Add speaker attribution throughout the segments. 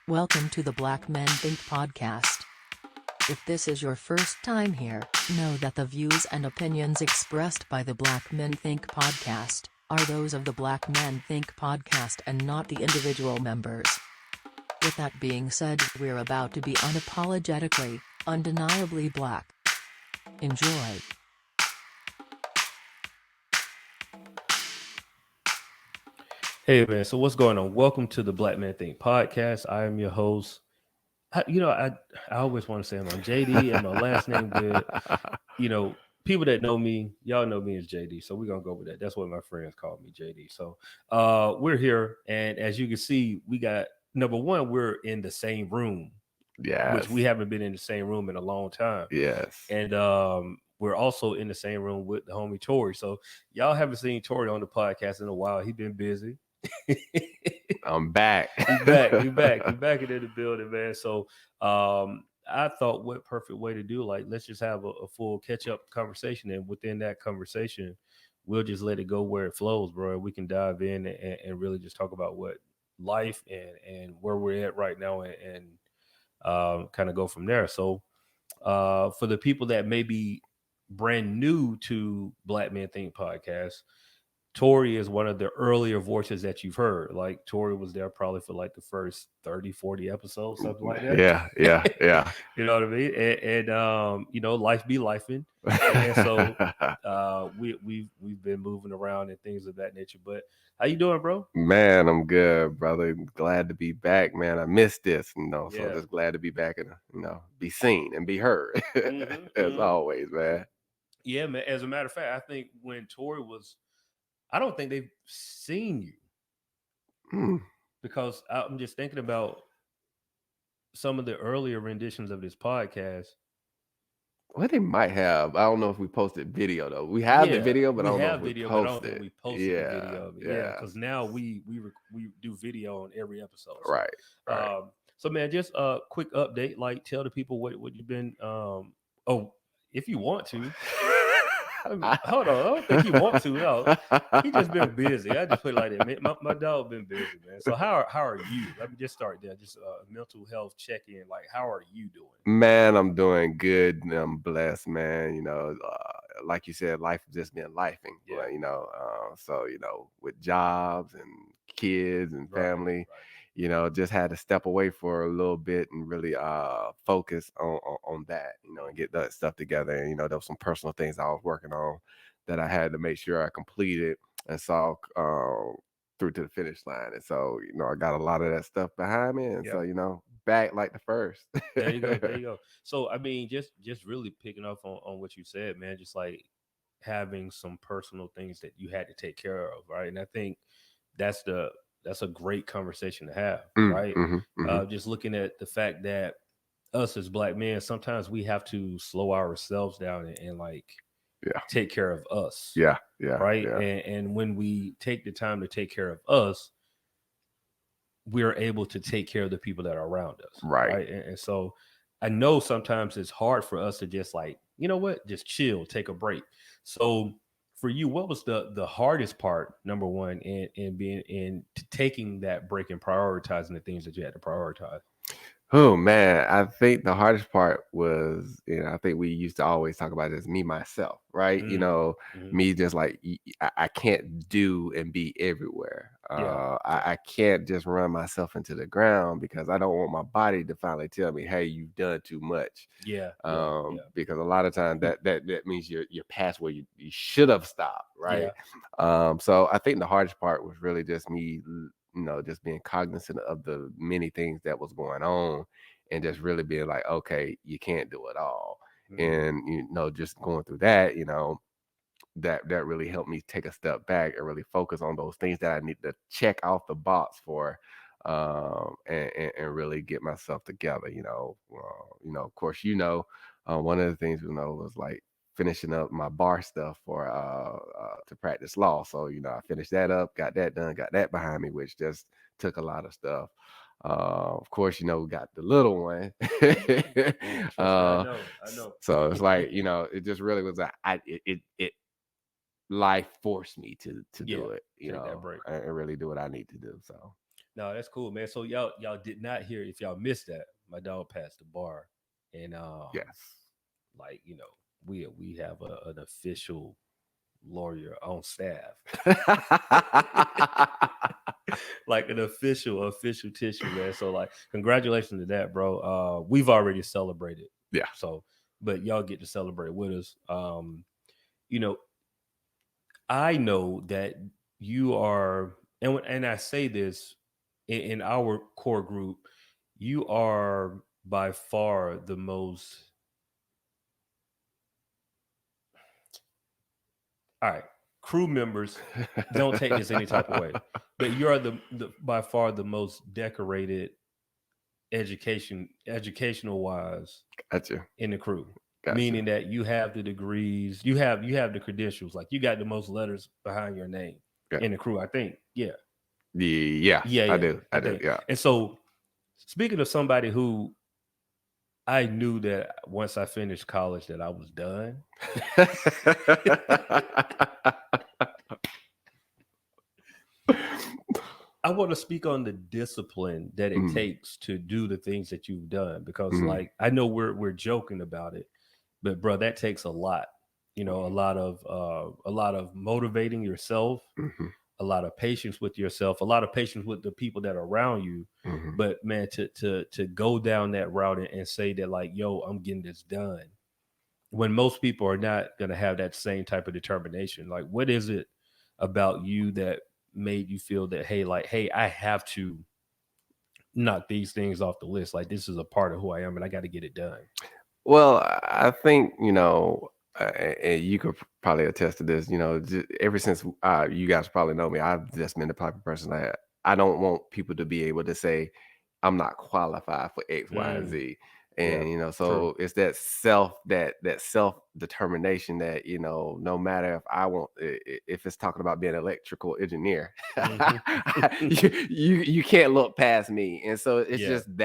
Speaker 1: Welcome to the Black Men Think podcast. If this is your first time here, know that the views and opinions expressed by the Black Men Think podcast are those of the Black Men Think podcast and not the individual members. With that being said, we're about to be unapologetically, undeniably black. Enjoy.
Speaker 2: Hey man, so what's going on? Welcome to the Black Man Think podcast. I am your host. I always want to say I'm JD and my last name good. People that know me, y'all know me as JD, so we're gonna go with that. That's what my friends call me, JD. So we're here, and as you can see, we got number one, we're in the same room.
Speaker 3: Yes.
Speaker 2: Which we haven't been in the same room in a long time.
Speaker 3: Yes.
Speaker 2: And we're also in the same room with the homie Torri. So y'all haven't seen Torri on the podcast in a while. He's been busy.
Speaker 3: I'm back.
Speaker 2: He's back. He's back in the building, man. So I thought what perfect way to do, like, let's just have a full catch-up conversation. And within that conversation, we'll just let it go where it flows, bro. We can dive in and really just talk about what life and where we're at right now and kind of go from there. So for the people that may be brand new to Black Men Think podcast, Torri is one of the earlier voices that you've heard. Like, Torri was there probably for like the first 30, 40 episodes, something like that.
Speaker 3: Yeah.
Speaker 2: You know what I mean? And life be lifing. And so we've been moving around and things of that nature. But how you doing, bro?
Speaker 3: Man, I'm good, brother. Glad to be back, man. I missed this, so just glad to be back and, be seen and be heard as always, man.
Speaker 2: Yeah, man. As a matter of fact, I think when Torri was, I don't think they've seen you because I'm just thinking about some of the earlier renditions of this podcast.
Speaker 3: Well, they might have. I don't know if we posted video though. We have the video, but I don't know if we posted.
Speaker 2: We posted the video of it. Yeah, because now we do video on every episode. So,
Speaker 3: right.
Speaker 2: So man, just a quick update. Like, tell the people what you've been. If you want to. Hold on, I don't think he wants to. No, he just been busy. I just put it like that. Man, my dog been busy, man. So how are you? Let me just start there. Just mental health check in. Like, how are you doing?
Speaker 3: Man, I'm doing good. I'm blessed, man. Like you said, life has just been lifing.
Speaker 2: Yeah.
Speaker 3: So with jobs and kids and family. Right. Just had to step away for a little bit and really focus on that, and get that stuff together. And, there was some personal things I was working on that I had to make sure I completed and saw through to the finish line. And so, I got a lot of that stuff behind me. And so, back like the first.
Speaker 2: There you go. So, I mean, just really picking up on what you said, man, just like having some personal things that you had to take care of, right? And I think that's a great conversation to have, right? Just looking at the fact that us as Black men, sometimes we have to slow ourselves down and take care of us.
Speaker 3: Yeah.
Speaker 2: Right.
Speaker 3: Yeah.
Speaker 2: And when we take the time to take care of us, we're able to take care of the people that are around us.
Speaker 3: Right.
Speaker 2: And so I know sometimes it's hard for us to just just chill, take a break. So for you, what was the hardest part, number one, in being in taking that break and prioritizing the things that you had to prioritize?
Speaker 3: Oh man, I think the hardest part was, I think we used to always talk about it as me, myself, right? Me just like, I can't do and be everywhere. I can't just run myself into the ground because I don't want my body to finally tell me, hey, you've done too much. Because a lot of times that means you're past where you should have stopped, right? So I think the hardest part was really just me, just being cognizant of the many things that was going on and just really being like, okay, you can't do it all. And, just going through that, that really helped me take a step back and really focus on those things that I need to check off the box for, and really get myself together, of course, one of the things, was like finishing up my bar stuff for to practice law. So, I finished that up, got that done, got that behind me, which just took a lot of stuff. Of course, we got the little one.
Speaker 2: I know.
Speaker 3: So it's like, it just really was life forced me to do it,
Speaker 2: that break.
Speaker 3: and really do what I need to do. So
Speaker 2: No, that's cool, man. So y'all did not hear, if y'all missed that, my dog passed the bar, and
Speaker 3: Yes.
Speaker 2: like we have an official lawyer on staff, like an official tissue, man. So like, congratulations to that, bro. We've already celebrated,
Speaker 3: Yeah.
Speaker 2: so but y'all get to celebrate with us. You know, I know that you are, and I say this in our core group, you are by far the most. All right, crew members, don't take this any type of way, but you are the by far the most decorated educational wise
Speaker 3: Gotcha.
Speaker 2: in the crew.
Speaker 3: Gotcha.
Speaker 2: Meaning that you have the degrees, you have the credentials, like you got the most letters behind your name
Speaker 3: Yeah.
Speaker 2: in the crew. I think, yeah.
Speaker 3: Yeah. I
Speaker 2: Yeah,
Speaker 3: do.
Speaker 2: I
Speaker 3: I do.
Speaker 2: think.
Speaker 3: Yeah.
Speaker 2: And so, speaking of somebody who I knew that once I finished college that I was done. I want to speak on the discipline that it takes to do the things that you've done, because like I know we're joking about it, but bro, that takes a lot. A lot of motivating yourself,
Speaker 3: Mhm.
Speaker 2: a lot of patience with yourself, a lot of patience with the people that are around you.
Speaker 3: Mhm.
Speaker 2: But man, to go down that route and say that like, yo, I'm getting this done, when most people are not going to have that same type of determination. Like, what is it about you that made you feel that, hey, I have to knock these things off the list? Like, this is a part of who I am, and I got to get it done.
Speaker 3: Well, I think, and you could probably attest to this, ever since you guys probably know me, I've just been the type of person I don't want people to be able to say I'm not qualified for X, Y, and
Speaker 2: Mm,
Speaker 3: Z.
Speaker 2: yeah,
Speaker 3: And
Speaker 2: true.
Speaker 3: so it's that self determination that no matter if I want if it's talking about being an electrical engineer,
Speaker 2: Hmm.
Speaker 3: you can't look past me. And so it's
Speaker 2: Yeah,
Speaker 3: just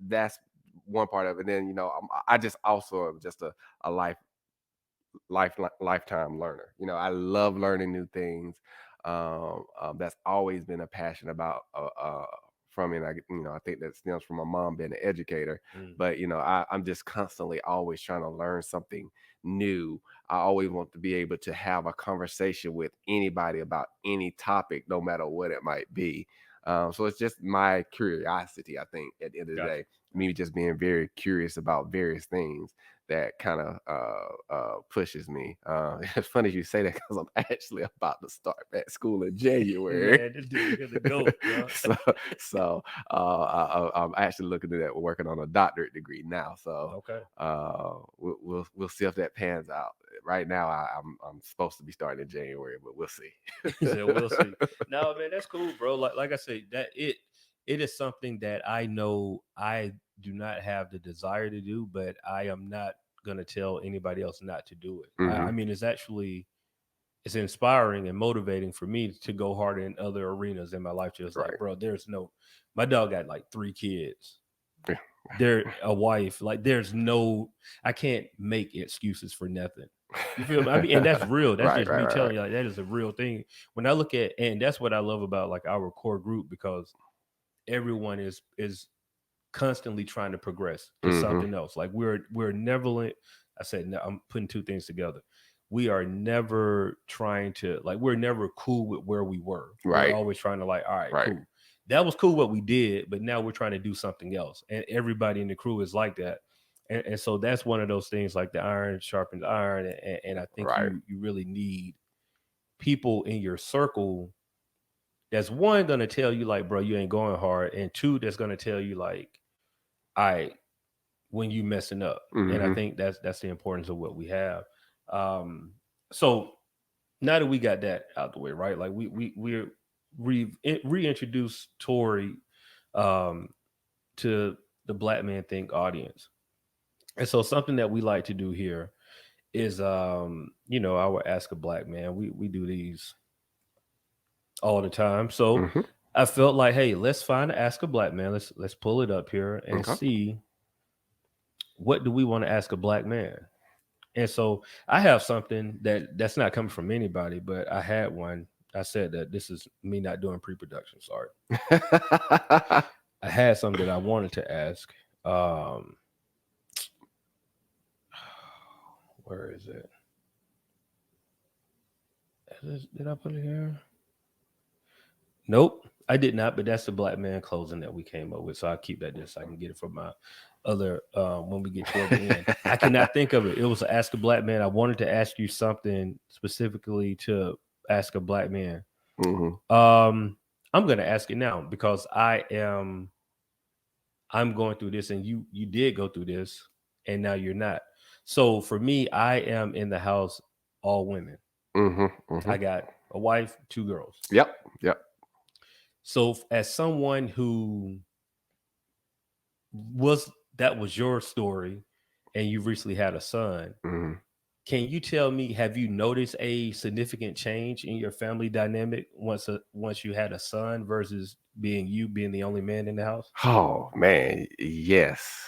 Speaker 3: that's one part of it. And then I just also am just a lifetime learner. I love learning new things. That's always been a passion about from me. And I think that stems from my mom being an educator.
Speaker 2: mm,
Speaker 3: But I'm just constantly always trying to learn something new. I always want to be able to have a conversation with anybody about any topic, no matter what it might be. So it's just my curiosity, I think, at the end of the
Speaker 2: gotcha.
Speaker 3: day, me just being very curious about various things that kind of pushes me. It's funny you say that because I'm actually about to start back school in January.
Speaker 2: Man, this dude here to go, bro.
Speaker 3: So I'm actually looking at that. We're working on a doctorate degree now. So
Speaker 2: Okay.
Speaker 3: we'll see if that pans out. Right now, I'm supposed to be starting in January, but we'll see.
Speaker 2: He said, "We'll see." No, man, that's cool, bro. Like I say, that it is something that I know I do not have the desire to do, but I am not gonna tell anybody else not to do it. I
Speaker 3: Hmm.
Speaker 2: mean, it's inspiring and motivating for me to go harder in other arenas in my life. Just like,
Speaker 3: Right.
Speaker 2: bro, my dog got like 3 kids.
Speaker 3: Yeah.
Speaker 2: They're a wife. Like, I can't make excuses for nothing. You feel me? I mean, and that's real. That's
Speaker 3: Right.
Speaker 2: just
Speaker 3: Right.
Speaker 2: me
Speaker 3: Right.
Speaker 2: telling
Speaker 3: Right.
Speaker 2: you, like, that is a real thing. When I look at, and that's what I love about like our core group, because everyone is constantly trying to progress to
Speaker 3: Hmm.
Speaker 2: something else. Like, we're never. I said, no, I'm putting two things together. We are never trying to, like, we're never cool with where we were. We're
Speaker 3: Right.
Speaker 2: always trying to, like, all right,
Speaker 3: Right.
Speaker 2: cool. That was cool what we did, but now we're trying to do something else. And everybody in the crew is like that. And so that's one of those things, like the iron sharpens iron. And I think
Speaker 3: Right.
Speaker 2: you really need people in your circle that's, one, gonna tell you like, bro, you ain't going hard, and two, that's gonna tell you like, all right, when you messing up. And I
Speaker 3: Hmm.
Speaker 2: think that's the importance of what we have. So now that we got that out the way, right? Like, we've reintroduced Torri um, to the Black Man Think audience, and so something that we like to do here is, I would ask a black man. We do these all the time, so
Speaker 3: Hmm.
Speaker 2: I felt like, hey, let's find Ask a Black Man. Let's pull it up here and
Speaker 3: Okay.
Speaker 2: see, what do we want to ask a black man. And so I have something that's not coming from anybody, but I had one I said that this is me not doing pre-production. Sorry. I had something that I wanted to ask. Where is it? Did I put it here? Nope, I did not. But that's the black man closing that we came up with. So I'll keep that just so I can get it from my other when we get toward the end. I cannot think of it. It was Ask a Black Man. I wanted to ask you something specifically to ask a black man.
Speaker 3: Mm-hmm.
Speaker 2: I'm gonna ask it now because I'm going through this, and you did go through this, and now you're not. So for me, I am in the house all women.
Speaker 3: Mm-hmm. Mm-hmm.
Speaker 2: I got a wife, 2 girls.
Speaker 3: Yep. Yep.
Speaker 2: So as someone who that was your story, and you recently had a son,
Speaker 3: Mm-hmm.
Speaker 2: can you tell me, have you noticed a significant change in your family dynamic once you had a son versus being the only man in the house?
Speaker 3: Oh man, yes.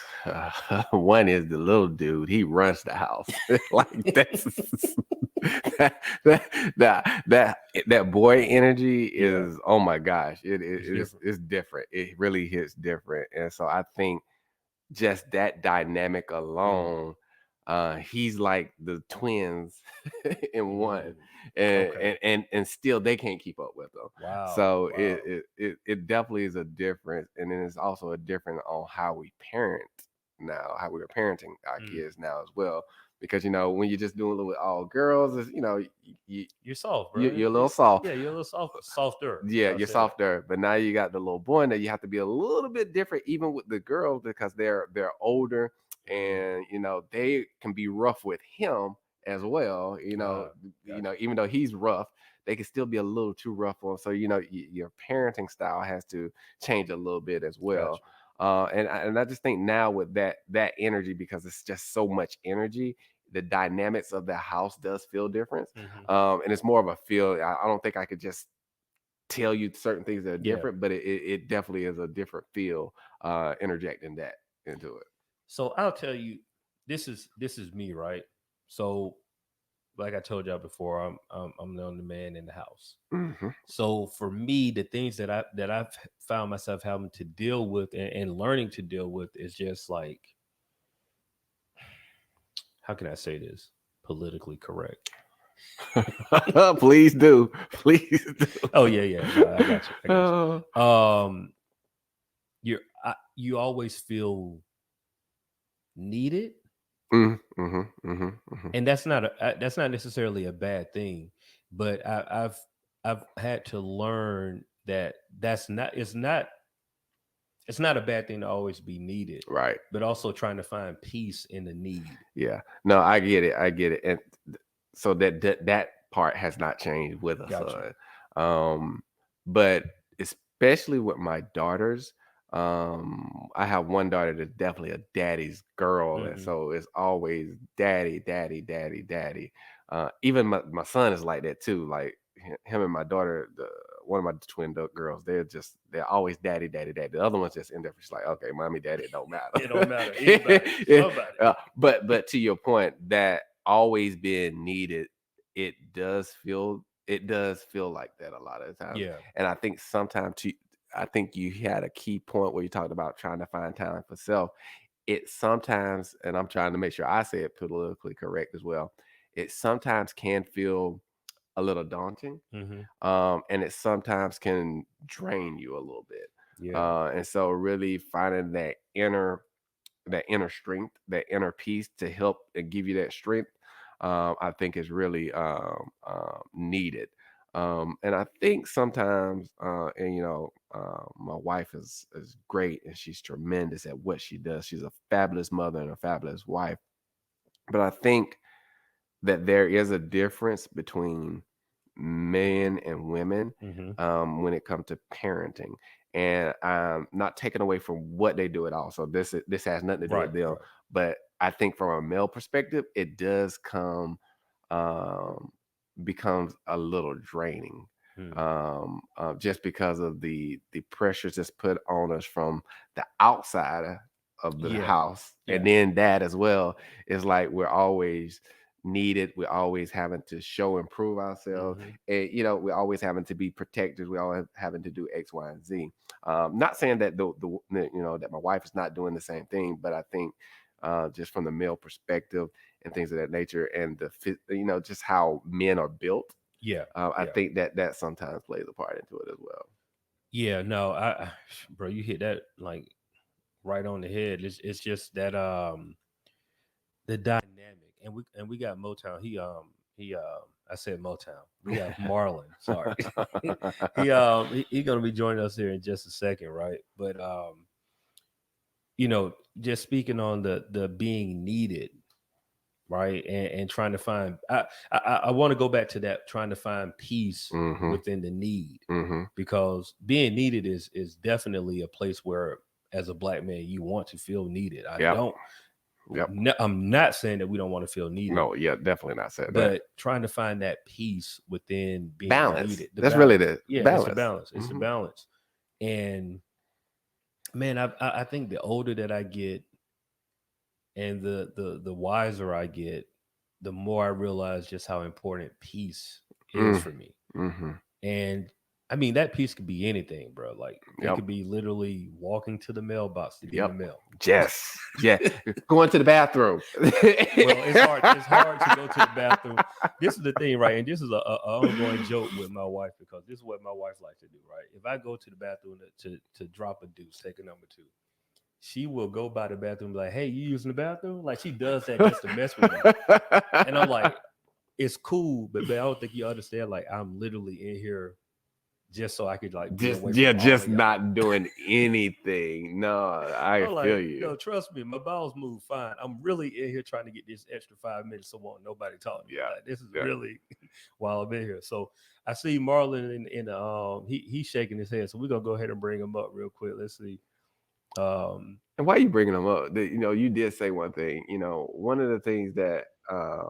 Speaker 3: One is the little dude. He runs the house. Like that's that boy energy is. Oh my gosh, it's different. It really hits different, and so I think just that dynamic alone. He's like the twins in one,
Speaker 2: Okay.
Speaker 3: and still they can't keep up with them.
Speaker 2: Wow.
Speaker 3: So
Speaker 2: Wow.
Speaker 3: it definitely is a difference, and then it's also a difference on how we parent now, how we are parenting our kids now as well. Because when you're just doing it with all girls, it's,
Speaker 2: You're soft, bro.
Speaker 3: you're a little soft.
Speaker 2: Yeah, you're a little softer.
Speaker 3: Yeah,
Speaker 2: I'll
Speaker 3: you're
Speaker 2: say that.
Speaker 3: softer, but now you got the little boy. Now you have to be a little bit different, even with the girls, because they're older, and they can be rough with him as well.
Speaker 2: Gotcha.
Speaker 3: Even though he's rough, they can still be a little too rough for him. So your parenting style has to change a little bit as well.
Speaker 2: Gotcha.
Speaker 3: And I just think now with that energy, because it's just so much energy, the dynamics of the house does feel different. And it's more of a feel. I don't think I could just tell you certain things that are
Speaker 2: Yeah.
Speaker 3: different, but it definitely is a different feel interjecting that into it.
Speaker 2: So I'll tell you, this is me, right? So, like I told y'all before, I'm the only man in the house.
Speaker 3: Mm-hmm.
Speaker 2: So for me, the things that I've found myself having to deal with and learning to deal with is just like, how can I say this politically correct?
Speaker 3: Please do. Please do.
Speaker 2: Oh yeah. No, I got you. You always feel needed,
Speaker 3: Mm-hmm, mm-hmm, mm-hmm.
Speaker 2: and that's not necessarily a bad thing, but I've had to learn that it's not a bad thing to always be needed,
Speaker 3: Right.
Speaker 2: but also trying to find peace in the need.
Speaker 3: Yeah. No, I get it. And so that part has not changed with us.
Speaker 2: Gotcha.
Speaker 3: But especially with my daughters, I have one daughter that's definitely a daddy's girl, and so it's always daddy, daddy, daddy, daddy. Even my son is like that too. Like him and my daughter, one of my twin girls, they're always daddy, daddy, daddy. The other one's just in there. She's like, okay, mommy, daddy, it don't matter.
Speaker 2: It don't matter. Anybody, somebody.
Speaker 3: But to your point, that always being needed, it does feel like that a lot of the time.
Speaker 2: Yeah.
Speaker 3: And I think I think you had a key point where you talked about trying to find time for self. It sometimes, and I'm trying to make sure I say it politically correct as well, it sometimes can feel a little daunting. And it sometimes can drain you a little bit.
Speaker 2: Yeah.
Speaker 3: And so really finding that inner strength, that inner peace to help and give you that strength, I think is really needed. And I think sometimes, my wife is great, and she's tremendous at what she does. She's a fabulous mother and a fabulous wife. But I think that there is a difference between men and women when it comes to parenting, and not taken away from what they do at all. So this has nothing to do with them.
Speaker 2: Right.
Speaker 3: But I think from a male perspective, it does becomes a little draining, just because of the pressures that's put on us from the outside of the house, and then that as well is like we're always needed. We're always having to show and prove ourselves. And, we're always having to be protectors. We're always having to do X, Y, and Z. Not saying that that my wife is not doing the same thing, but I think just from the male perspective and things of that nature, and just how men are built. I think that sometimes plays a part into it as well.
Speaker 2: Yeah, no, bro, you hit that like right on the head. It's just that the dynamic, and we got Motown. He I said Motown. We got Marlon. Sorry, he gonna be joining us here in just a second, right? But just speaking on the being needed, right, and trying to find. I want to go back to that, trying to find peace within the need, because being needed is definitely a place where, as a black man, you want to feel needed. I'm not saying that we don't want to feel needed.
Speaker 3: No, definitely not saying
Speaker 2: that.
Speaker 3: But
Speaker 2: trying to find that peace within being
Speaker 3: balance.
Speaker 2: needed.
Speaker 3: That's balance. Really the
Speaker 2: balance. It's a balance. It's a balance. And man, I think the older that I get, and the wiser I get, the more I realize just how important peace is for me. And I mean, that peace could be anything, bro. Like it could be literally walking to the mailbox to get the mail.
Speaker 3: Yes. Yeah. Going to the bathroom.
Speaker 2: Well, it's hard. It's hard to go to the bathroom. This is the thing, right? And this is a ongoing joke with my wife, because this is what my wife likes to do, right? If I go to the bathroom to drop a deuce, take a number 2, she will go by the bathroom like, "Hey, you using the bathroom?" Like she does that just to mess with me. And I'm like, it's cool, but I don't think you understand. Like I'm literally in here just so I could like
Speaker 3: just not doing anything. No, I feel you.
Speaker 2: No, trust me, my bowels move fine. I'm really in here trying to get this extra 5 minutes, so won't nobody talk to me. Like, this is really while I'm in here. So I see Marlon in he's shaking his head. So we're gonna go ahead and bring him up real quick. Let's see.
Speaker 3: And why are you bringing him up? You did say one thing. One of the things that I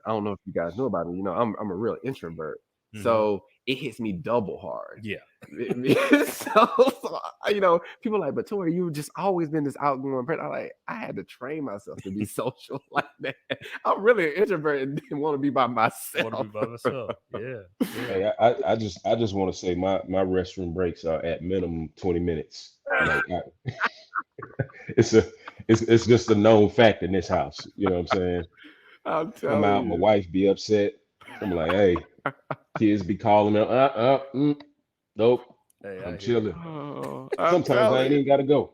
Speaker 3: don't know if you guys know about me. I'm a real introvert. So it hits me double hard.
Speaker 2: Yeah.
Speaker 3: So people are like, but Torri, you've just always been this outgoing person. I had to train myself to be social like that. I'm really an introvert and didn't want to be by myself.
Speaker 2: Yeah.
Speaker 4: Hey, I just want to say my restroom breaks are at minimum 20 minutes. Like it's just a known fact in this house. You know what I'm saying?
Speaker 3: I'm
Speaker 4: out, my wife be upset. I'm like, hey, kids be calling me. Nope.
Speaker 2: Hey,
Speaker 4: I'm chilling.
Speaker 3: Sometimes
Speaker 4: I ain't even gotta go.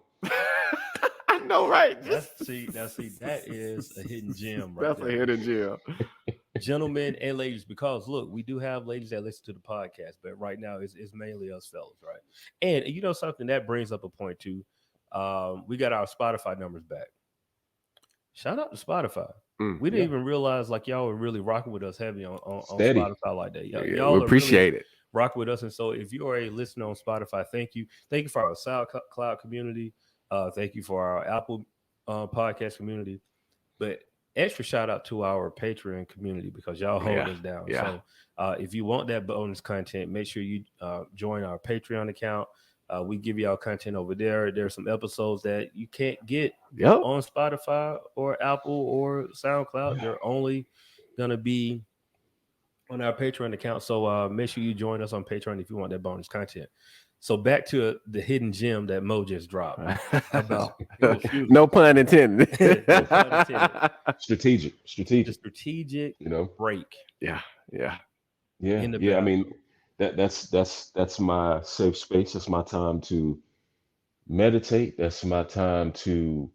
Speaker 3: I know, right?
Speaker 2: See, that is a hidden gem, right?
Speaker 3: That's a hidden gem.
Speaker 2: Gentlemen and ladies, because look, we do have ladies that listen to the podcast, but right now it's mainly us fellas, right? And something that brings up a point too. We got our Spotify numbers back. Shout out to Spotify. We didn't even realize like y'all were really rocking with us heavy on Spotify like that. Y'all
Speaker 3: we appreciate it.
Speaker 2: Rock with us. And so if you are a listener on Spotify, thank you. Thank you for our SoundCloud community. Thank you for our Apple podcast community. But extra shout out to our Patreon community, because y'all hold us down.
Speaker 3: Yeah.
Speaker 2: So if you want that bonus content, make sure you join our Patreon account. We give y'all content over there. There's some episodes that you can't get on Spotify or Apple or SoundCloud. They're only going to be on our Patreon account. So make sure you join us on Patreon if you want that bonus content. So back to the hidden gem that Mo just dropped about
Speaker 3: no pun intended.
Speaker 4: Strategic.
Speaker 2: The strategic break.
Speaker 3: Yeah.
Speaker 4: I mean, that's my safe space. That's my time to meditate. That's my time to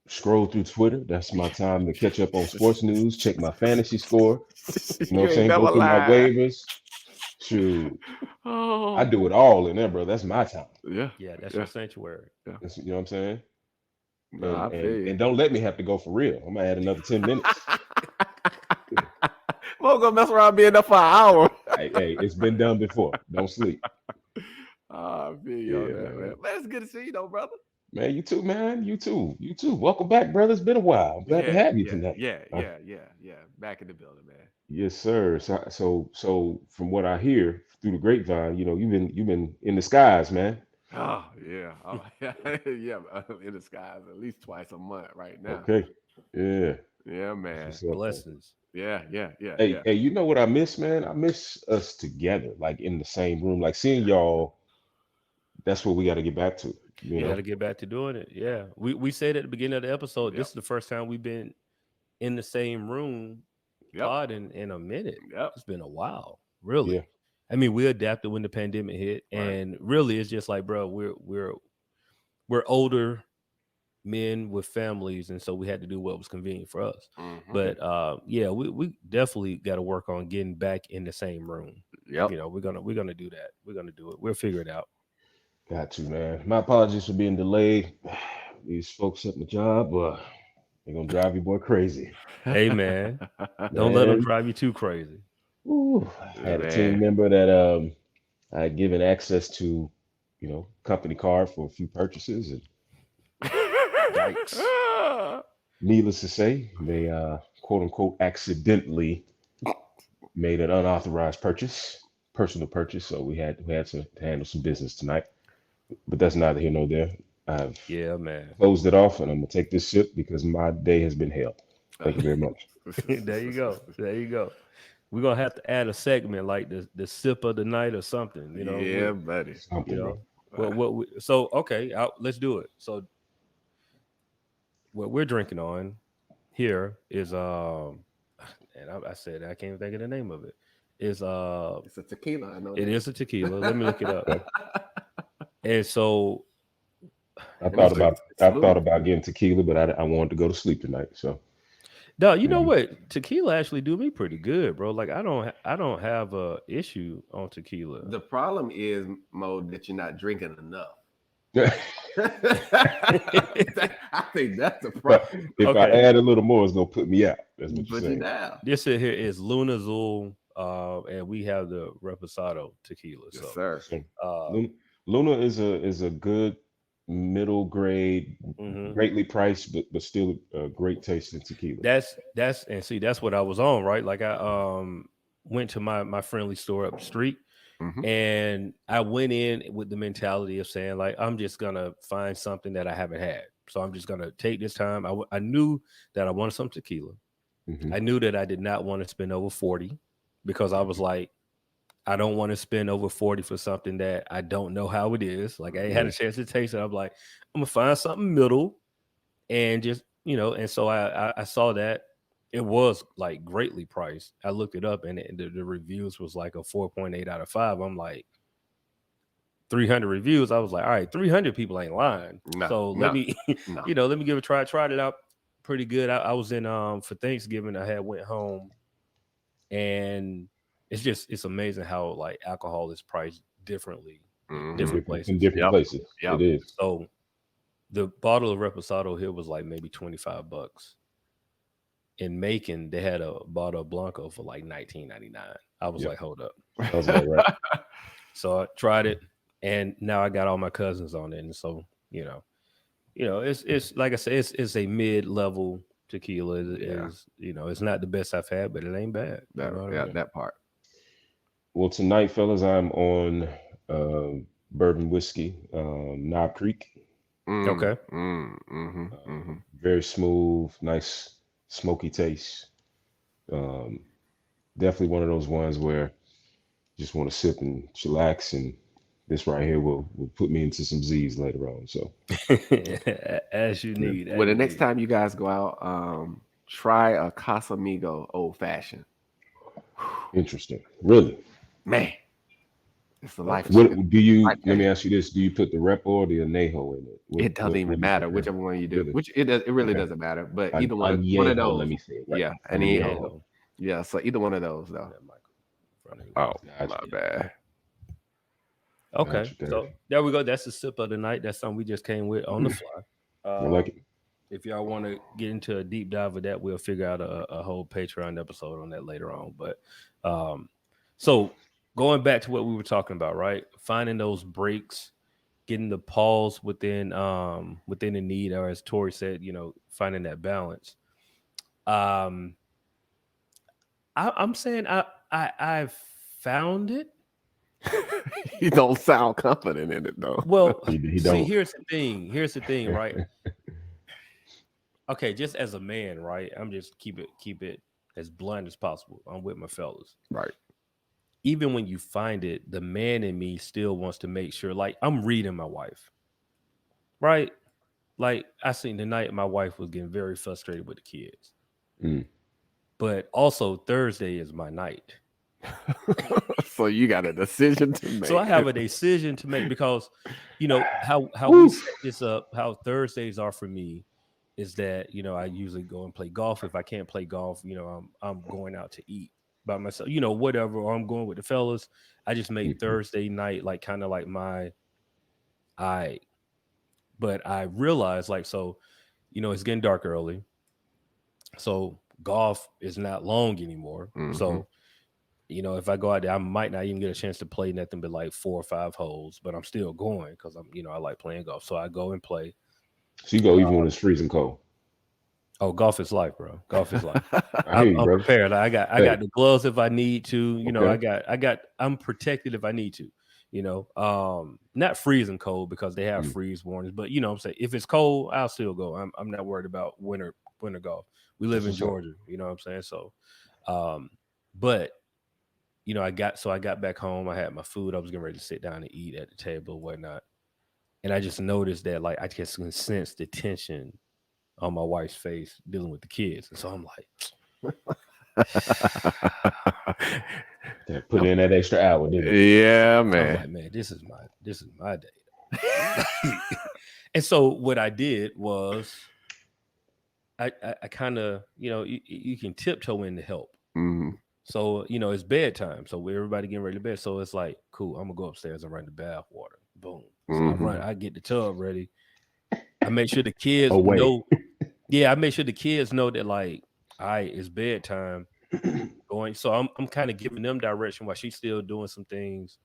Speaker 4: scroll through Twitter. That's my time to catch up on sports news, check my fantasy score. You know what I'm saying? Go through my waivers. Shoot. I do it all in there, bro. That's my time.
Speaker 2: Yeah, that's your sanctuary.
Speaker 3: Yeah.
Speaker 4: You know what I'm saying?
Speaker 3: No,
Speaker 4: and don't let me have to go for real. I'm gonna add another 10 minutes.
Speaker 3: We're gonna mess around being up for an hour.
Speaker 4: Hey, it's been done before. Don't sleep.
Speaker 3: Man. It's good to see you, though, brother.
Speaker 4: Man, you too, man. You too. Welcome back, brother. It's been a while. I'm glad to have you tonight.
Speaker 3: Yeah. Back in the building, man.
Speaker 4: Yes, sir. So from what I hear through the grapevine, you've been in the skies, man.
Speaker 3: Oh yeah, in the skies at least twice a month right now.
Speaker 4: Okay. Yeah.
Speaker 3: Yeah, man.
Speaker 2: Blessings.
Speaker 3: Yeah.
Speaker 4: Hey, you know what I miss, man? I miss us together, like in the same room, like seeing y'all. That's what we got to get back to. You know,
Speaker 2: got to get back to doing it. Yeah, we said at the beginning of the episode, this is the first time we've been in the same room pod in a minute. It's been a while, really.
Speaker 4: Yeah.
Speaker 2: I mean, we adapted when the pandemic hit, and really, it's just like, bro, we're older men with families, and so we had to do what was convenient for us. But yeah, we definitely got to work on getting back in the same room.
Speaker 3: Yep.
Speaker 2: You know, we're gonna do that. We're gonna do it. We'll figure it out.
Speaker 4: Got to, man. My apologies for being delayed. These folks at my job, they're gonna drive your boy crazy.
Speaker 2: Hey, man, don't let them drive you too crazy.
Speaker 4: Ooh, I had a team member that I had given access to, company card for a few purchases, and
Speaker 2: yikes.
Speaker 4: Needless to say, they quote unquote accidentally made an unauthorized personal purchase. So we had to handle some business tonight. But that's neither here nor there. I've closed it off, and I'm gonna take this sip because my day has been hell. Thank you very much.
Speaker 2: There you go. We're gonna have to add a segment like the sip of the night or something. You know,
Speaker 3: yeah, buddy.
Speaker 4: Something,
Speaker 2: so okay, let's do it. So what we're drinking on here is and I said I can't even think of the name of it. It's a
Speaker 3: tequila. I know
Speaker 2: it is a tequila. Let me look it up. And so
Speaker 4: I thought about getting tequila, but I wanted to go to sleep tonight. So
Speaker 2: no, you know what? Tequila actually do me pretty good, bro. Like I don't have a issue on tequila.
Speaker 3: The problem is, Mo, that you're not drinking enough. I think that's the problem.
Speaker 4: If I add a little more, it's gonna put me out. That's what you're saying.
Speaker 2: This here is Luna Azul, and we have the Reposado tequila.
Speaker 3: Yes, sir.
Speaker 4: Luna is a good middle grade, greatly priced, but still a great tasting tequila.
Speaker 2: That's what I was on, right? Like I went to my friendly store up the street. And I went in with the mentality of saying, like, I'm just gonna find something that I haven't had. So I'm just gonna take this time. I knew that I wanted some tequila. I knew that I did not want to spend over 40 because I was like, I don't want to spend over 40 for something that I don't know how it is. Like I ain't had a chance to taste it. I'm like, I'm gonna find something middle, and just And so I saw that. It was like greatly priced. I looked it up, and the reviews was like a 4.8 out of 5. I'm like, 300 reviews. I was like, all right, 300 people ain't lying. Let me give it a try. I tried it out pretty good. I was in for Thanksgiving. I had went home, and it's amazing how like alcohol is priced differently in different places.
Speaker 4: In different places, it is.
Speaker 2: So the bottle of Reposado here was like maybe $25. In Macon, they had a bottle of Blanco for like $19.99. I was like, hold up.
Speaker 4: That was all right.
Speaker 2: So I tried it, and now I got all my cousins on it. And so, it's like I said, it's a mid-level tequila. It's not the best I've had, but it ain't bad.
Speaker 3: That part.
Speaker 4: Well, tonight, fellas, I'm on bourbon whiskey, Knob Creek.
Speaker 2: Okay.
Speaker 4: Very smooth, nice, smoky taste. Definitely one of those ones where you just want to sip and chillax, and this right here will put me into some Z's later on. So
Speaker 2: as you need.
Speaker 3: Well, the next time you guys go out, try a Casamigo old fashioned.
Speaker 4: Interesting. Really?
Speaker 3: Man. It's the life.
Speaker 4: What do you? Let me ask you this: do you put the Repo or the Añejo in it?
Speaker 3: It doesn't even matter whichever one you do.
Speaker 4: Really?
Speaker 3: Which it really doesn't matter. But either one of those.
Speaker 4: Let me say it. Right?
Speaker 3: Yeah, Añejo. Yeah, so either one of those though. Oh, my bad.
Speaker 2: Okay, so there we go. That's the sip of the night. That's something we just came with on the fly.
Speaker 4: I like it.
Speaker 2: If y'all want to get into a deep dive of that, we'll figure out a whole Patreon episode on that later on. But so going back to what we were talking about, right? Finding those breaks, getting the pause within the need, or as Torri said, finding that balance. I'm saying I've found it.
Speaker 3: You don't sound confident in it though.
Speaker 2: Well, see, here's the thing, right? okay, just as a man, right? I'm just keep it as blunt as possible. I'm with my fellas.
Speaker 3: Right.
Speaker 2: Even when you find it, the man in me still wants to make sure, like, I'm reading my wife, right? Like, I seen tonight my wife was getting very frustrated with the kids.
Speaker 4: Mm.
Speaker 2: But also Thursday is my night.
Speaker 3: So you got a decision to make.
Speaker 2: So I have a decision to make because, you know, how we set this up, how Thursdays are for me is that, you know, I usually go and play golf. If I can't play golf, you know, I'm going out to eat by myself, you know, whatever, or I'm going with the fellas. I just make Thursday night like kind of like but I realized, like, so, you know, it's getting dark early. So golf is not long anymore. So, you know, if I go out there, I might not even get a chance to play nothing but like 4 or 5 holes, but I'm still going because I'm, you know, I like playing golf. So I go and play.
Speaker 4: So you go even when it's freezing cold.
Speaker 2: Oh, golf is life, bro. Golf is life.
Speaker 4: I hear you,
Speaker 2: I'm
Speaker 4: bro.
Speaker 2: prepared. I got the gloves if I need to. You know,
Speaker 4: Okay.
Speaker 2: I'm protected if I need to. You know, not freezing cold because they have freeze warnings, but you know what I'm saying, if it's cold, I'll still go. I'm not worried about winter golf. We live in Georgia, you know what I'm saying? So but you know, I got back home, I had my food, I was getting ready to sit down and eat at the table and whatnot. And I just noticed that, like, I just can sense the tension on my wife's face dealing with the kids. And so I'm like,
Speaker 4: that put in that extra hour, didn't it?
Speaker 3: Yeah, man.
Speaker 2: I'm like, man, this is my day. And so what I did was I kind of, you know, you can tiptoe in to help. So, you know, it's bedtime. So everybody getting ready to bed. So it's like, cool, I'm gonna go upstairs and run the bath water. Boom. So I get the tub ready. I make sure the kids know. Yeah, I make sure the kids know that, like, all right, it's bedtime. Going. So I'm kind of giving them direction while she's still doing some things.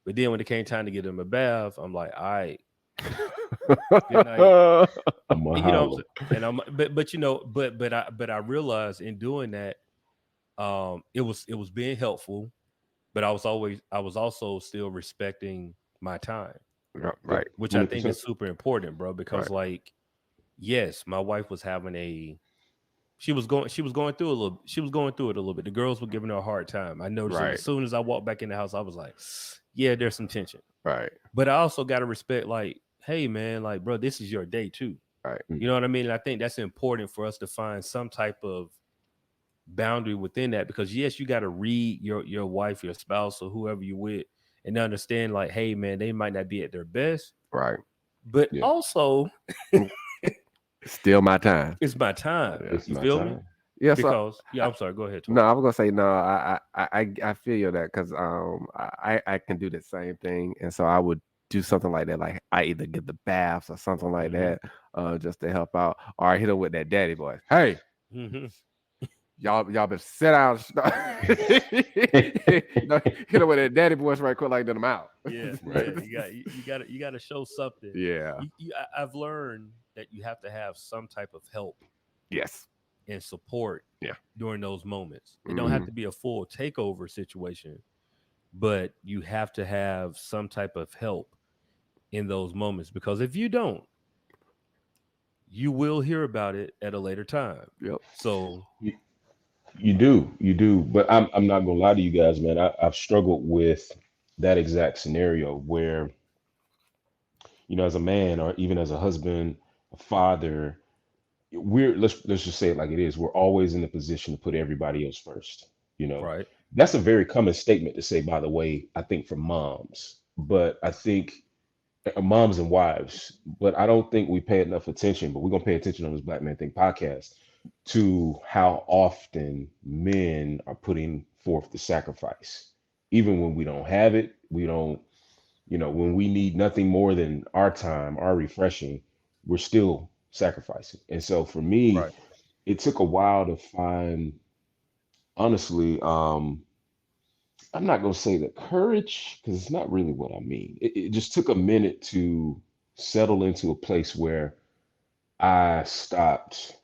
Speaker 2: But then when it came time to get them a bath, I'm like, all right, good night. You know, and but you know, but I realized in doing that, it was being helpful, but I was also still respecting my time,
Speaker 3: Right.
Speaker 2: which
Speaker 4: 100%.
Speaker 2: I think is super important, bro. Because like, yes, my wife was having she was going through it a little bit. The girls were giving her a hard time. I noticed it as soon as I walked back in the house. I was like, yeah, there's some tension.
Speaker 3: Right.
Speaker 2: But I also got to respect, like, hey, man, like, bro, this is your day too.
Speaker 3: Right.
Speaker 2: You know what I mean? And I think that's important for us to find some type of boundary within that, because yes, you got to read your wife, your spouse, or whoever you with, and understand, like, hey, man, they might not be at their best.
Speaker 3: Right.
Speaker 2: But also,
Speaker 3: still my time.
Speaker 2: it's my time.
Speaker 4: It's
Speaker 2: you
Speaker 4: my
Speaker 2: feel
Speaker 4: time.
Speaker 2: me?
Speaker 3: Yeah.
Speaker 2: Because I'm sorry. Go ahead. Torri.
Speaker 3: No, I was gonna say no. I feel you that because I can do the same thing, and so I would do something like that. Like I either get the baths or something like that, just to help out, or I hit them with that daddy voice. Hey, y'all better sit down. You know, hit them with that daddy voice right quick, like that. I'm out.
Speaker 2: Yeah, you got to show something.
Speaker 3: Yeah.
Speaker 2: I've learned that you have to have some type of help.
Speaker 3: Yes.
Speaker 2: And support.
Speaker 3: Yeah.
Speaker 2: During those moments, it don't have to be a full takeover situation, but you have to have some type of help in those moments, because if you don't, you will hear about it at a later time.
Speaker 3: Yep.
Speaker 2: So
Speaker 4: you do, but I'm not gonna lie to you guys, man. I've struggled with that exact scenario where, you know, as a man or even as a husband, a father, let's just say it like it is. We're always in the position to put everybody else first. You know,
Speaker 2: right.
Speaker 4: That's a very common statement to say, by the way, I think for moms, but I think moms and wives, but I don't think we pay enough attention, but we're going to pay attention on this Black Men Think podcast to how often men are putting forth the sacrifice. Even when we don't have it, we don't, you know, when we need nothing more than our time, our refreshing, we're still sacrificing. And so for me, it took a while to find, honestly, I'm not going to say the courage, because it's not really what I mean. It just took a minute to settle into a place where I stopped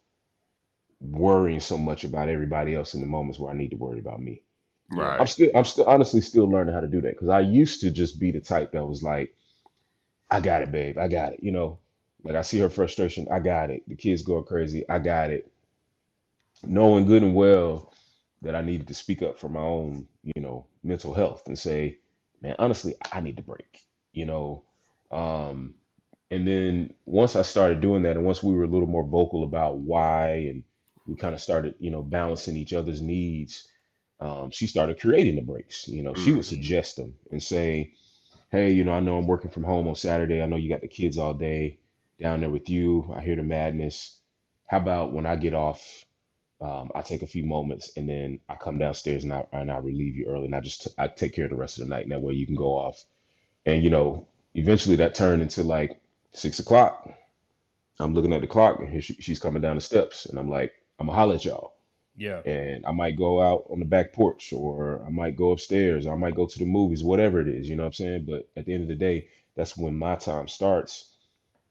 Speaker 4: worrying so much about everybody else in the moments where I need to worry about me.
Speaker 3: Right.
Speaker 4: I'm still honestly still learning how to do that, because I used to just be the type that was like, I got it, babe. I got it. You know, Like I see her frustration, I got it. The kids going crazy, I got it. Knowing good and well that I needed to speak up for my own, mental health and say, man, honestly, I need to break, you know. Um, and then once I started doing that, and once we were a little more vocal about why, and we kind of started, balancing each other's needs, she started creating the breaks. She would
Speaker 3: Mm-hmm.
Speaker 4: suggest them and say, hey, I know I'm working from home on Saturday. I know you got the kids all day down there with you. I hear the madness. How about when I get off, I take a few moments and then I come downstairs and I relieve you early, and I take care of the rest of the night. And that way you can go off. And eventually that turned into like 6 o'clock. I'm looking at the clock and here she's coming down the steps, and I'm like, I'm gonna holler at y'all.
Speaker 2: Yeah.
Speaker 4: And I might go out on the back porch, or I might go upstairs, or I might go to the movies, whatever it is, you know what I'm saying? But at the end of the day, that's when my time starts.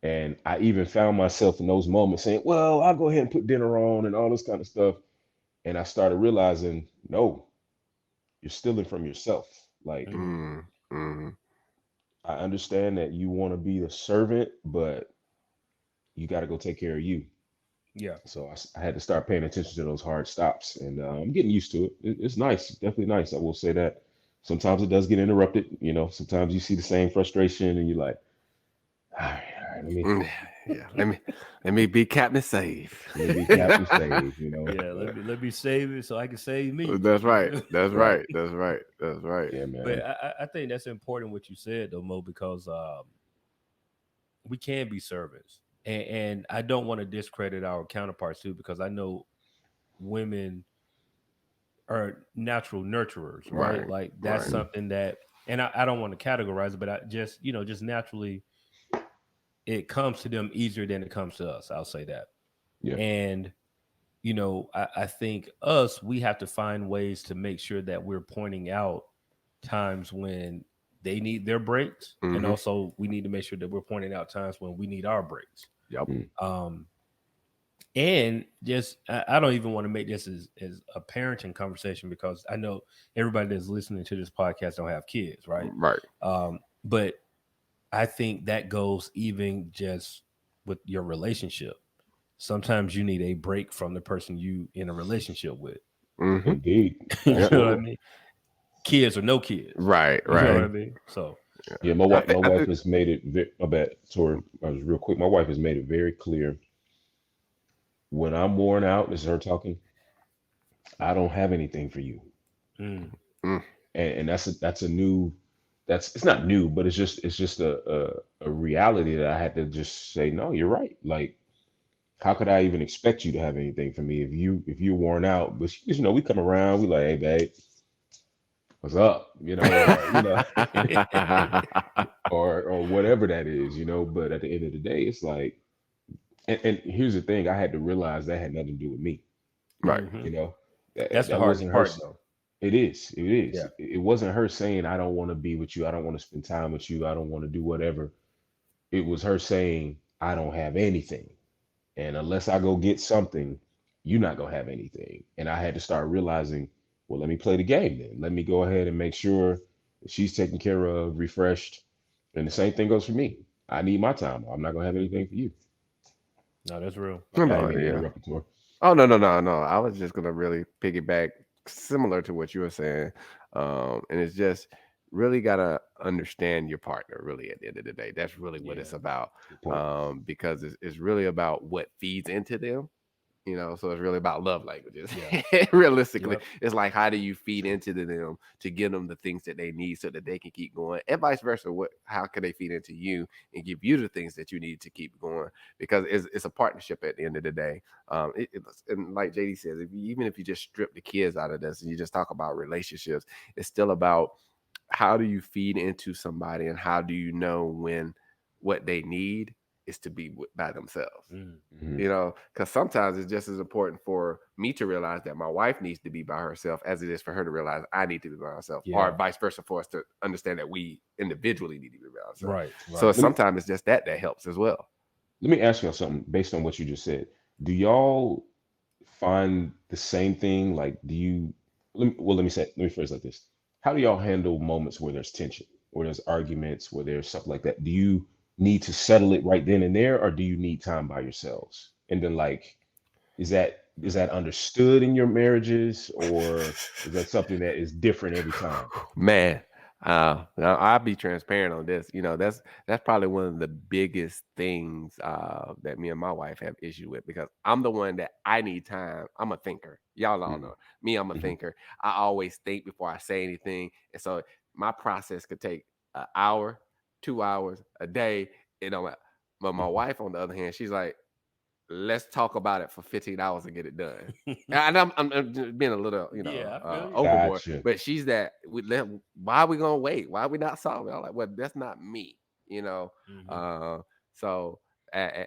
Speaker 4: And I even found myself in those moments saying, well, I'll go ahead and put dinner on and all this kind of stuff. And I started realizing, no, you're stealing from yourself. Like,
Speaker 3: Mm-hmm.
Speaker 4: I understand that you want to be the servant, but you got to go take care of you.
Speaker 2: Yeah.
Speaker 4: So I had to start paying attention to those hard stops, and I'm getting used to it. It's nice, definitely nice. I will say that. Sometimes it does get interrupted. Sometimes you see the same frustration, and you're like, all right,
Speaker 3: Yeah, let me be Captain Save.
Speaker 4: let me be Captain Save.
Speaker 2: Yeah, let me save it so I can save me.
Speaker 3: That's right. That's
Speaker 4: Right.
Speaker 3: right. That's right. That's right.
Speaker 4: Yeah, man.
Speaker 2: But I think that's important what you said though, Mo, because we can be servants, and I don't want to discredit our counterparts too, because I know women are natural nurturers, right?
Speaker 3: Right.
Speaker 2: Like that's
Speaker 3: Right.
Speaker 2: something that, and I don't want to categorize it, but I just just naturally it comes to them easier than it comes to us. I'll say that.
Speaker 4: Yeah.
Speaker 2: And I think we have to find ways to make sure that we're pointing out times when they need their breaks, and
Speaker 3: Mm-hmm.
Speaker 2: also we need to make sure that we're pointing out times when we need our breaks.
Speaker 3: Yep.
Speaker 2: And just I don't even want to make this as a parenting conversation, because I know everybody that's listening to this podcast don't have kids, right?
Speaker 3: Right.
Speaker 2: But I think that goes even just with your relationship. Sometimes you need a break from the person you in a relationship with.
Speaker 3: Mm-hmm.
Speaker 4: Indeed.
Speaker 2: You know what I mean? Kids or no kids.
Speaker 3: Right.
Speaker 2: You know
Speaker 3: Right.
Speaker 2: what I mean? So
Speaker 4: Yeah, my wife has made it. My bad, Tori. I was real quick. My wife has made it very clear. When I'm worn out, this is her talking, I don't have anything for you.
Speaker 2: mm,
Speaker 4: And that's a new, it's not new, but it's just a reality that I had to just say, no, you're right. Like, how could I even expect you to have anything for me if you're worn out? But we come around, we like, hey babe, what's up? Or whatever that is. But at the end of the day, it's like, and here's the thing, I had to realize that had nothing to do with me.
Speaker 3: Right.
Speaker 4: You know, that
Speaker 2: that's the
Speaker 4: that
Speaker 2: hardest
Speaker 4: wasn't her.
Speaker 2: part, though.
Speaker 4: It is. It is.
Speaker 2: Yeah.
Speaker 4: It wasn't her saying, I don't want to be with you. I don't want to spend time with you. I don't want to do whatever. It was her saying, I don't have anything. And unless I go get something, you're not going to have anything. And I had to start realizing, well, let me play the game then. Let me go ahead and make sure that she's taken care of, refreshed. And the same thing goes for me. I need my time. I'm not going to have anything for you.
Speaker 2: No, that's real.
Speaker 4: I
Speaker 3: No,
Speaker 4: didn't mean to
Speaker 3: yeah.
Speaker 4: interrupt you, Tor.
Speaker 3: Oh, no. I was just gonna really piggyback similar to what you were saying. And it's just really gotta understand your partner really at the end of the day. That's really what it's
Speaker 2: Yeah.
Speaker 3: about.
Speaker 4: Good point.
Speaker 3: Because it's really about what feeds into them. So it's really about love languages.
Speaker 2: Yeah.
Speaker 3: Realistically,
Speaker 2: Yep.
Speaker 3: it's like, how do you feed into them to give them the things that they need so that they can keep going, and vice versa. How can they feed into you and give you the things that you need to keep going? Because it's a partnership at the end of the day. And like JD says, even if you just strip the kids out of this and you just talk about relationships, it's still about how do you feed into somebody, and how do you know when what they need is to be by themselves.
Speaker 4: Mhm.
Speaker 3: Because sometimes it's just as important for me to realize that my wife needs to be by herself as it is for her to realize I need to be by myself, or vice versa, for us to understand that we individually need to be by ourselves.
Speaker 2: Right.
Speaker 3: So sometimes it's just that helps as well.
Speaker 4: Let me ask y'all something based on what you just said. Do y'all find the same thing? Like, let me phrase it like this. How do y'all handle moments where there's tension, where there's arguments, where there's stuff like that? Do you need to settle it right then and there, or do you need time by yourselves? And then like, is that understood in your marriages, or is that something that is different every time?
Speaker 3: Man, I'll be transparent on this. That's probably one of the biggest things that me and my wife have issue with, because I'm the one that I need time. I'm a thinker. Y'all all
Speaker 4: Mm-hmm.
Speaker 3: know me. I'm a
Speaker 4: Mm-hmm.
Speaker 3: thinker. I always think before I say anything, and so my process could take an hour, 2 hours, a day. But my
Speaker 4: Mm-hmm.
Speaker 3: wife, on the other hand, she's like, let's talk about it for 15 hours and get it done. And I'm just being a little,
Speaker 2: Yeah, I feel you.
Speaker 3: overboard.
Speaker 4: Gotcha.
Speaker 3: But she's that. Why are we gonna wait? Why are we not solving? I'm like, well, that's not me,
Speaker 2: Mhm.
Speaker 3: Uh, so, and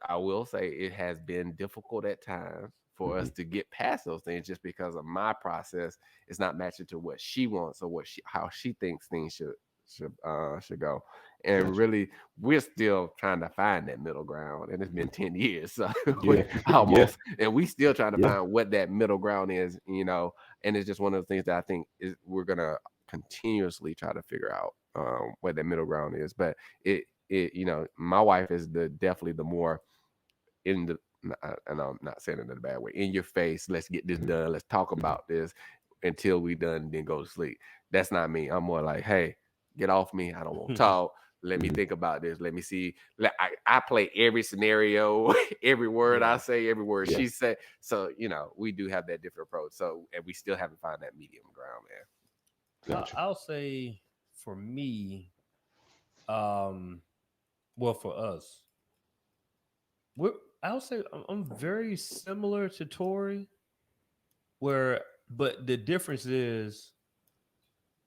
Speaker 3: I will say it has been difficult at times for
Speaker 4: Mm-hmm.
Speaker 3: us to get past those things, just because of my process is not matching to what she wants, or how she thinks things should go. And
Speaker 4: Gotcha.
Speaker 3: really, we're still trying to find that middle ground, and it's been 10 years, so
Speaker 4: Yeah. Yeah.
Speaker 3: almost, and we still trying to
Speaker 4: Yeah.
Speaker 3: find what that middle ground is. And it's just one of the things that I think is we're gonna continuously try to figure out where that middle ground is. But my wife is definitely the more in the, and I'm not saying it in a bad way, in your face, let's get this done, let's talk about this until we done, and then go to sleep. That's not me. I'm more like, hey, get off me. I don't want to talk. Let me
Speaker 4: Mhm.
Speaker 3: think about this. Let me see. I play every scenario, every word I
Speaker 2: Yeah.
Speaker 3: say, every word
Speaker 4: Yeah.
Speaker 3: she said. So, we do have that different approach. So, and we still haven't found that medium ground,
Speaker 4: Gotcha.
Speaker 2: I'll say for me, um, well, for us, we're I'll say I'm very similar to Tori, where but the difference is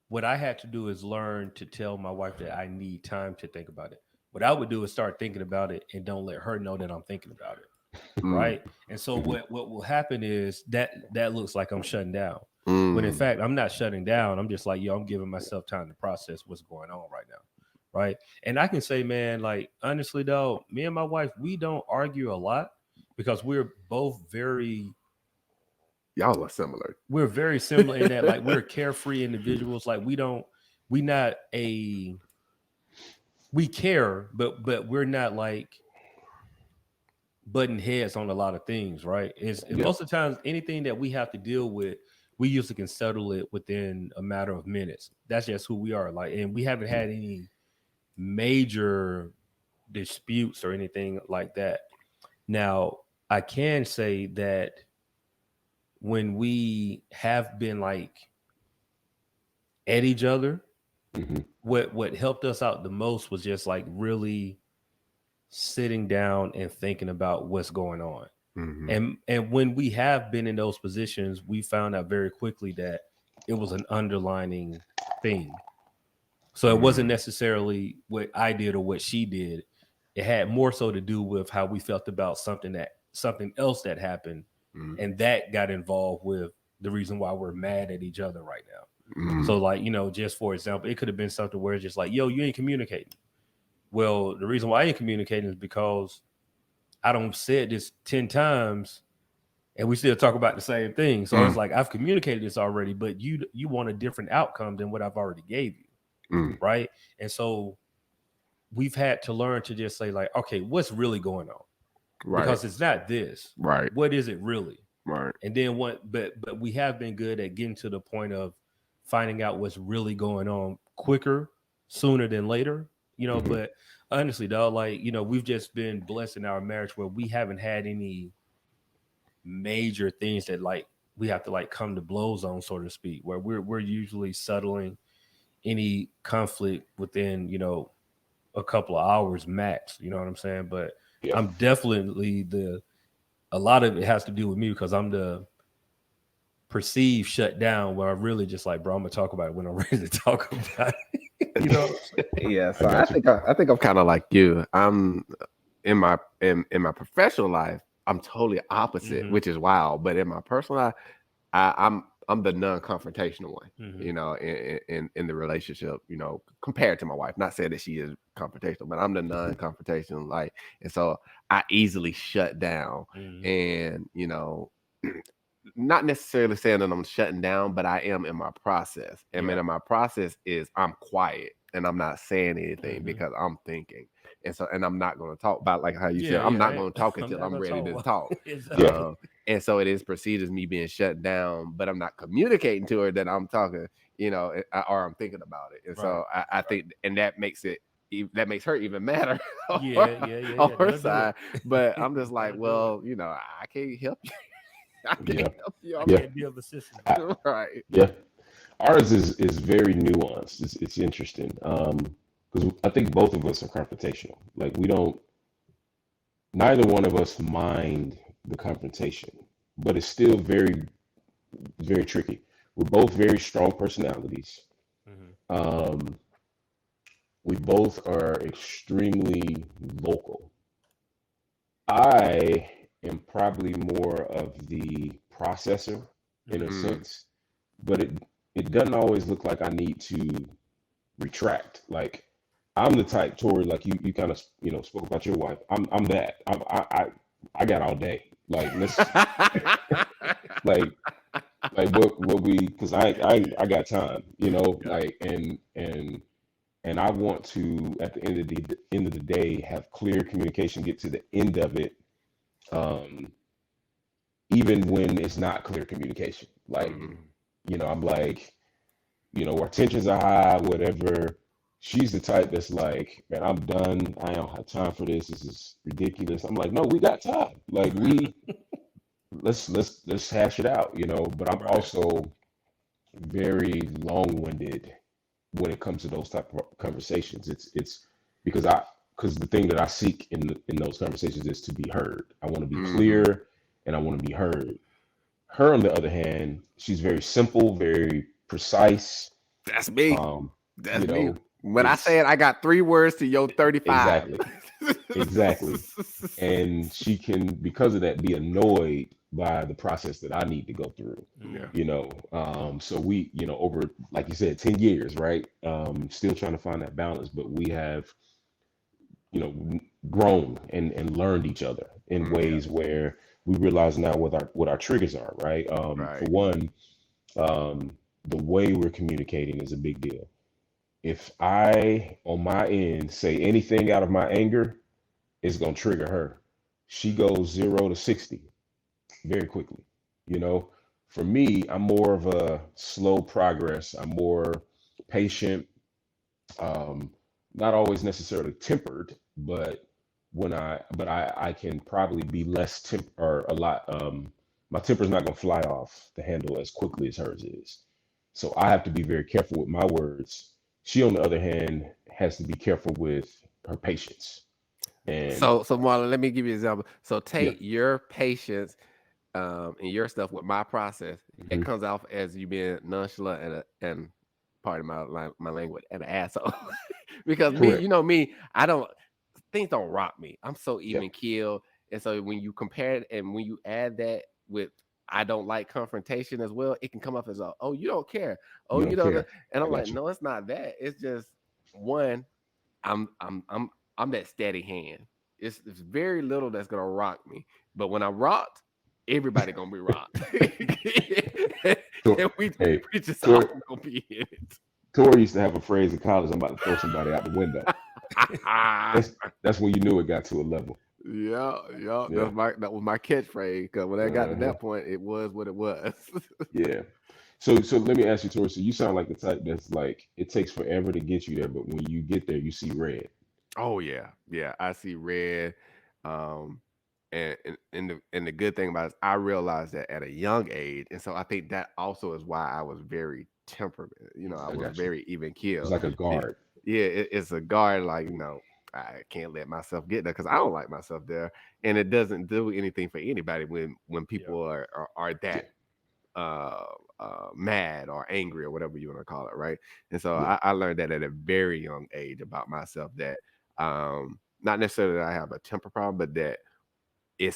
Speaker 2: what I had to do is learn to tell my wife that I need time to think about it. What I would do is start thinking about it and don't let her know that I'm thinking about it.
Speaker 3: man.
Speaker 2: Right. And so what will happen is that looks like I'm shutting down. When in
Speaker 3: Mm.
Speaker 2: fact I'm not shutting down. I'm just like, yo, I'm giving myself time to process what's going on right now. Right. And I can say, man, like honestly though, me and my wife, we don't argue a lot because
Speaker 3: Y'all are similar.
Speaker 2: we're very similar in that like we're carefree individuals. Like we not a we care, but we're not like butting heads on a lot of things, right? And
Speaker 4: Yeah.
Speaker 2: most of the times, anything that we have to deal with, we usually can settle it within a matter of minutes. That's just who we are. Like, and we haven't had any major disputes or anything like that. Now, I can say that when we have been like at each other,
Speaker 4: Mm-hmm.
Speaker 2: what helped us out the most was just like really sitting down and thinking about what's going on.
Speaker 3: Mm-hmm.
Speaker 2: And when we have been in those positions, we found out very quickly that it was an underlining thing. So it wasn't necessarily what I did or what she did. It had more so to do with how we felt about something else that happened,
Speaker 3: Mm-hmm.
Speaker 2: and that got involved with the reason why we're mad at each other right now.
Speaker 3: Mm-hmm.
Speaker 2: So like, just for example, it could have been something where it's just like, yo, you ain't communicating. Well, the reason why I ain't communicating is because I don't said this 10 times and we still talk about the same thing. So it's like I've communicated this already, but you want a different outcome than what I've already gave you, right? And so we've had to learn to just say like, okay, what's really going on?
Speaker 3: Right.
Speaker 2: Because it's not this.
Speaker 3: Right.
Speaker 2: What is it really?
Speaker 3: Right.
Speaker 2: And then but we have been good at getting to the point of finding out what's really going on quicker, sooner than later. But honestly, though, like, we've just been blessed in our marriage where we haven't had any major things that like we have to like come to blows on, so to speak, where we're usually settling any conflict within a couple of hours max. You know what I'm saying? But
Speaker 4: Yeah.
Speaker 2: I'm definitely a lot of it has to do with me because I'm the perceived shut down where I really just like, bro, I'm gonna talk about it when I'm ready to talk about it. You know what I'm saying?
Speaker 3: Yeah.
Speaker 4: I
Speaker 3: So
Speaker 4: got you.
Speaker 3: I think I'm kind of like you. I'm in my professional life, I'm totally opposite, which is wild. But in my personal life, I'm the non-confrontational one. In the relationship, compared to my wife. Not saying that she is confrontational, but I'm the non-confrontational. And so I easily shut down, and not necessarily saying that I'm shutting down, but I am in my process. And in my process is I'm quiet and I'm not saying anything because I'm thinking. And I'm not going to talk about, like how you said, I'm not going to talk until I'm ready to talk.
Speaker 2: Exactly.
Speaker 3: And so it is perceived as me being shut down, but I'm not communicating to her that I'm talking, or I'm thinking about it. And so I think, and that makes her even madder on her side. But I'm just like, well, I can't help you. I can't help you.
Speaker 2: I can't be of assistance.
Speaker 3: Right.
Speaker 4: Yeah. Ours is very nuanced. It's interesting. Because I think both of us are confrontational. Like neither one of us mind the confrontation, but it's still very, very tricky. We're both very strong personalities. We both are extremely vocal. I am probably more of the processor in a sense, but it doesn't always look like I need to retract. Like I'm the type, Torri, like you kind of spoke about your wife. I'm that. I got all day. Like let's like what we, because I got time, like and I want to, at the end of the day, have clear communication, get to the end of it, even when it's not clear communication. Like, I'm like, our tensions are high, whatever. She's the type that's like, man, I'm done. I don't have time for this. This is ridiculous. I'm like, no, we got time. Like let's hash it out, But I'm also very long-winded when it comes to those type of conversations. It's because the thing that I seek in those conversations is to be heard. I want to be clear and I want to be heard. Her, on the other hand, she's very simple, very precise.
Speaker 3: That's me. That's me. When I say it, I got 3 words to your 35.
Speaker 4: Exactly. And she can, because of that, be annoyed by the process that I need to go through. So we, over, like you said, 10 years, right? Still trying to find that balance, but we have, grown and learned each other in ways where we realize now what our triggers are, right? For one, the way we're communicating is a big deal. If I, on my end, say anything out of my anger, it's going to trigger her. She goes 0 to 60 very quickly. For me, I'm more of a slow progress. I'm more patient, not always necessarily tempered, but I can probably be less my temper's not going to fly off the handle as quickly as hers is. So I have to be very careful with my words. She, on the other hand, has to be careful with her patience. And
Speaker 3: so Marlon, let me give you an example. So take your patience and your stuff with my process. It comes off as you being nonchalant and pardon my language, an asshole. Because me, things don't rock me. I'm so even keeled. And so when you compare it and when you add that with I don't like confrontation as well, it can come up as you don't care. Oh, you don't care. And I'm like, no, it's not that. It's just one, I'm that steady hand. It's very little that's gonna rock me. But when I'm rocked, everybody gonna be rocked. And we just all gonna be in it.
Speaker 4: Torri used to have a phrase in college, I'm about to throw somebody out the window. That's when you knew it got to a level.
Speaker 3: Yeah. That was my catchphrase. Because when I got to that point, it was what it was.
Speaker 4: Yeah. So let me ask you, Torri. So you sound like the type that's like it takes forever to get you there, but when you get there, you see red.
Speaker 3: Oh yeah. I see red. And the good thing about it is I realized that at a young age, and so I think that also is why I was very temperament. I was very even keeled.
Speaker 4: It's like a guard.
Speaker 3: It's a guard. Like I can't let myself get there because I don't like myself there, and it doesn't do anything for anybody when people are that mad or angry or whatever you want to call it, right? And so I learned that at a very young age about myself that not necessarily that I have a temper problem, but that I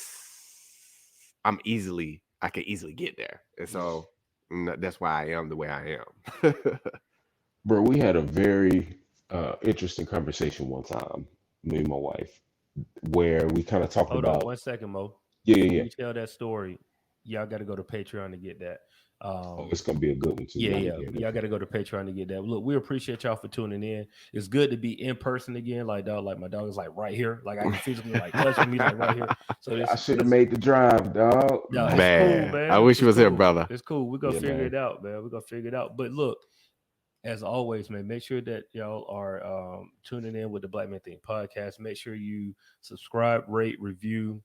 Speaker 3: can easily get there, and so that's why I am the way I am.
Speaker 4: Bro, we had a very interesting conversation one time, me and my wife, where we kind of talked about.
Speaker 2: Hold on 1 second, Mo.
Speaker 4: Yeah.
Speaker 2: You tell that story. y'all got to go to Patreon to get that.
Speaker 4: Oh, it's gonna be a good one too.
Speaker 2: Yeah. Y'all got to go to Patreon to get that. Look, we appreciate y'all for tuning in. It's good to be in person again. Like my dog is like right here. Like I can physically like touch him. He's like right here. So
Speaker 4: I should have made the drive, dog.
Speaker 2: No, it's
Speaker 3: Man,
Speaker 2: cool, man.
Speaker 3: I wish you was
Speaker 2: cool.
Speaker 3: here, brother.
Speaker 2: It's cool. We're gonna figure
Speaker 4: man.
Speaker 2: it out, man. We're gonna figure it out. But look, as always, man, make sure that y'all are tuning in with the Black Men Think podcast. Make sure you subscribe, rate, review,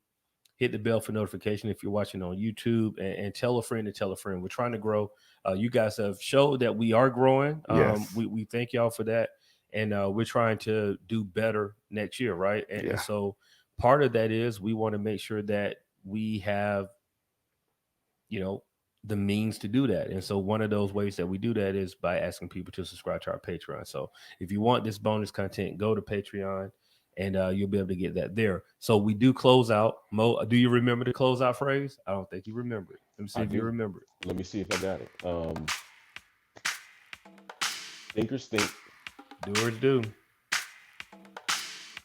Speaker 2: hit the bell for notification if you're watching on YouTube, and tell a friend to tell a friend. We're trying to grow. You guys have showed that we are growing.
Speaker 3: Yes.
Speaker 2: We thank y'all for that. And we're trying to do better next year, right? And so part of that is we want to make sure that we have, the means to do that. And so one of those ways that we do that is by asking people to subscribe to our Patreon. So if you want this bonus content, go to Patreon and you'll be able to get that there. So we do close out. Mo, do you remember the closeout phrase? I don't think you remember it. Let me see if you remember it.
Speaker 4: Let me see if I got it. Thinkers think.
Speaker 2: Doers do.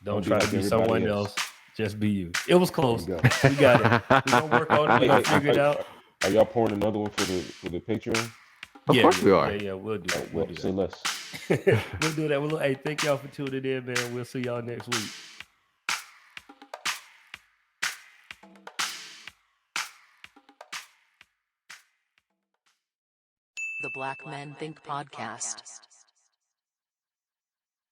Speaker 2: Don't try to be someone else. Just be you. It was close. We got it. We're going to work on it. We're going to figure it out.
Speaker 4: Are y'all pouring another one for the Patreon?
Speaker 3: Of course we are.
Speaker 2: Yeah, we'll do it.
Speaker 4: We'll do
Speaker 2: that.
Speaker 4: Less.
Speaker 2: We'll do that. Well, hey, thank y'all for tuning in, man. We'll see y'all next week.
Speaker 1: The Black Men Think podcast.